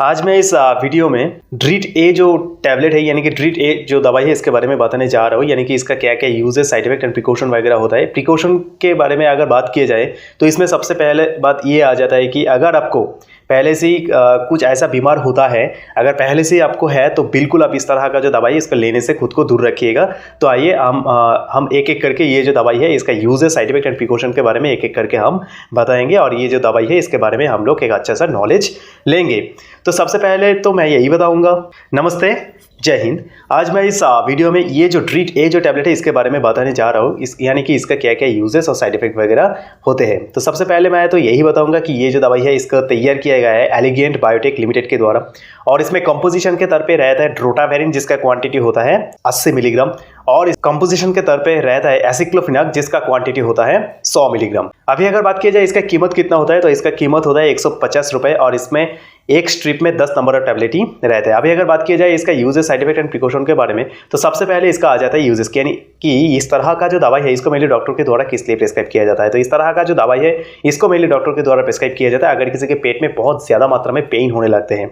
आज मैं इस वीडियो में ड्रीट ए जो टैबलेट है यानी कि ड्रीट ए जो दवाई है इसके बारे में बताने जा रहा हूँ। यानी कि इसका क्या क्या uses, side effect and precaution वगैरह होता है। प्रिकॉशन के बारे में अगर बात की जाए तो इसमें सबसे पहले बात ये आ जाता है कि अगर आपको पहले से ही कुछ ऐसा बीमार होता है, अगर पहले से ही आपको है तो बिल्कुल आप इस तरह का जो दवाई है इसको लेने से खुद को दूर रखिएगा। तो आइए हम एक एक करके ये जो दवाई है इसका uses, side effect and precaution के बारे में एक एक करके हम बताएंगे और ये जो दवाई है इसके बारे में हम लोग एक अच्छा सा नॉलेज लेंगे। तो सबसे पहले तो मैं यही बताऊंगा। नमस्ते, जय हिंद। आज मैं इस वीडियो में ये जो ड्रीट ए जो टैबलेट है इसके बारे में बताने जा रहा हूँ, यानी कि इसका क्या क्या यूजेस और साइड इफेक्ट वगैरह होते हैं। तो सबसे पहले मैं तो यही बताऊंगा कि ये जो दवाई है इसका तैयार किया गया है एलिगेंट बायोटेक लिमिटेड के द्वारा और इसमें कंपोजिशन के तौर पे रहता है ड्रोटावेरिन जिसका क्वांटिटी होता है 80 मिलीग्राम और इस कंपोजिशन के तौर पे रहता है एसिक्लोफेनाक जिसका क्वांटिटी होता है 100 मिलीग्राम। अभी अगर बात की जाए इसका कीमत कितना होता है तो इसका कीमत होता है 150 रुपये और इसमें एक स्ट्रिप में 10 नंबर ऑफ टैबलेट ही रहते हैं। अभी अगर बात की जाए इसका uses, side effect and precaution के बारे में तो सबसे पहले इसका आ जाता है यूजेस, यानी कि इस तरह का जो दवाई है इसको मेनली डॉक्टर के द्वारा किस लिए प्रिस्क्राइब किया जाता है। तो इस तरह का जो दवाई है इसको मेनली डॉक्टर के द्वारा प्रिस्क्राइब किया जाता है अगर किसी के पेट में बहुत ज़्यादा मात्रा में पेन होने लगते हैं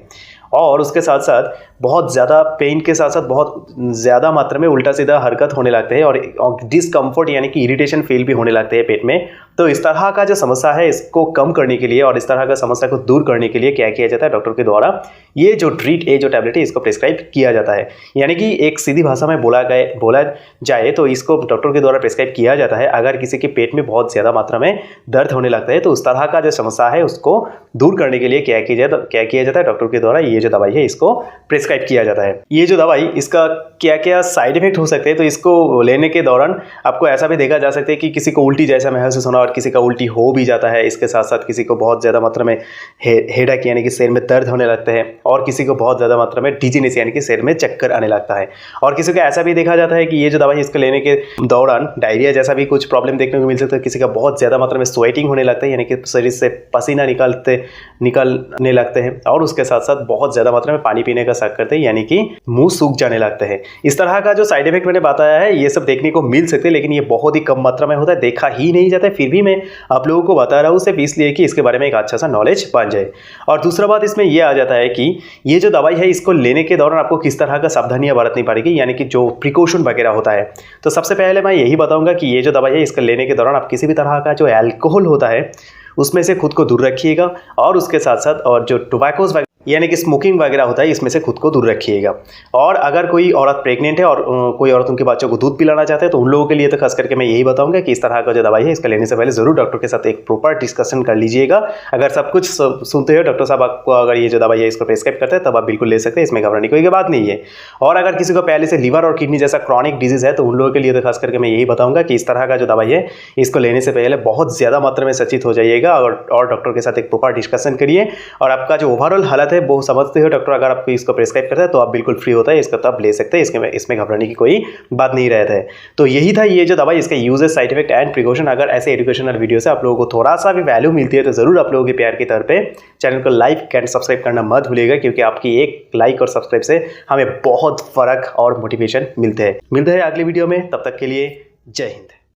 और उसके साथ साथ बहुत ज़्यादा पेन के साथ साथ बहुत ज़्यादा मात्रा में उल्टा सीधा हरकत होने लगते हैं और डिसकम्फर्ट यानी कि इरिटेशन फील भी होने लगते हैं पेट में। तो इस तरह का जो समस्या है इसको कम करने के लिए और इस तरह का समस्या को दूर करने के लिए क्या किया जाता है डॉक्टर के द्वारा ये जो ड्रीट ए जो टैबलेट है इसको प्रिस्क्राइब किया जाता है। यानी कि एक सीधी भाषा में बोला जाए तो इसको डॉक्टर के द्वारा प्रिस्क्राइब किया जाता है अगर किसी के पेट में बहुत ज़्यादा मात्रा में दर्द होने लगता है तो उस तरह का जो समस्या है उसको दूर करने के लिए क्या किया जाता है डॉक्टर के द्वारा ये जो दवाई है इसको प्रिस्क्राइब किया जाता है। ये जो दवाई इसका क्या क्या साइड इफेक्ट हो सकते हैं तो इसको लेने के दौरान आपको ऐसा भी देखा जा सकता है कि किसी को उल्टी जैसा महसूस होना और किसी का उल्टी हो भी जाता है। इसके साथ साथ किसी को बहुत ज़्यादा मात्रा में हेडेक यानी कि सिर में दर्द होने लगते हैं और किसी को बहुत ज़्यादा मात्रा में डिजीनेस यानी कि सिर में चक्कर आने लगता है और किसी को ऐसा भी देखा जाता है कि ये जो दवाई इसको लेने के दौरान डायरिया जैसा भी कुछ प्रॉब्लम देखने को मिल सकता है। किसी का बहुत ज़्यादा मात्रा में स्वेटिंग होने लगता है यानी कि शरीर से पसीना निकलने लगते हैं और उसके साथ साथ बहुत ज़्यादा मात्रा में पानी पीने का शक करते हैं यानी कि मुंह सूख जाने लगते हैं। इस तरह का जो साइड इफेक्ट मैंने बताया है ये सब देखने को मिल सकते हैं लेकिन ये बहुत ही कम मात्रा में होता है, देखा ही नहीं जाता है। फिर भी मैं आप लोगों को बता रहा हूँ सिर्फ इसलिए कि इसके बारे में एक अच्छा सा नॉलेज बन जाए। और दूसरा बात इसमें यह आ जाता है कि ये जो दवाई है इसको लेने के दौरान आपको किस तरह का सावधानियां बरतनी पड़ेगी यानी कि जो प्रिकॉशन वगैरह होता है। तो सबसे पहले मैं यही बताऊंगा कि ये जो दवाई है इसको लेने के दौरान आप किसी भी तरह का जो अल्कोहल होता है उसमें से खुद को दूर रखिएगा और उसके साथ साथ और जो टोबैकोस यानी कि स्मोकिंग वगैरह होता है इसमें से खुद को दूर रखिएगा। और अगर कोई औरत प्रेग्नेंट है और कोई औरत उनके बच्चों को दूध पिलाना चाहते हैं तो उन लोगों के लिए तो खास करके मैं यही बताऊंगा कि इस तरह का जो दवाई है इसका लेने से पहले जरूर डॉक्टर के साथ एक प्रॉपर डिस्कशन कर लीजिएगा। अगर सब कुछ सुनते हो डॉक्टर साहब आपको अगर ये जो दवाई है इसको प्रिस्क्राइब करते हैं तब आप बिल्कुल ले सकते हैं, इसमें घबराने की कोई बात नहीं है। और अगर किसी को पहले से लीवर और किडनी जैसा क्रॉनिक डिजीज है तो उन लोगों के लिए तो खास करके मैं यही बताऊंगा कि इस तरह का जो दवाई है इसको लेने से पहले बहुत ज़्यादा मात्रा में सचेत हो जाइएगा और डॉक्टर के साथ एक प्रॉपर डिस्कशन करिए और आपका जो ओवरऑल हालत है वो समझते हो डॉक्टर अगर आपको इसको प्रिस्क्राइब करता है तो आप बिल्कुल फ्री होता है इसका तब ले सकते हैं, इसमें घबराने की कोई बात नहीं रहता है। तो यही था ये जो दवाई, इसका uses, side effect and precaution. अगर ऐसे एजुकेशनल वीडियो से आप लोगों को थोड़ा सा भी वैल्यू मिलती है तो जरूर आप लोगों के प्यार के तौर पे चैनल को लाइक एंड सब्सक्राइब करना मत भूलिएगा क्योंकि आपकी एक लाइक और सब्सक्राइब से हमें बहुत फर्क और मोटिवेशन मिलते हैं। अगली वीडियो में, तब तक के लिए जय हिंद।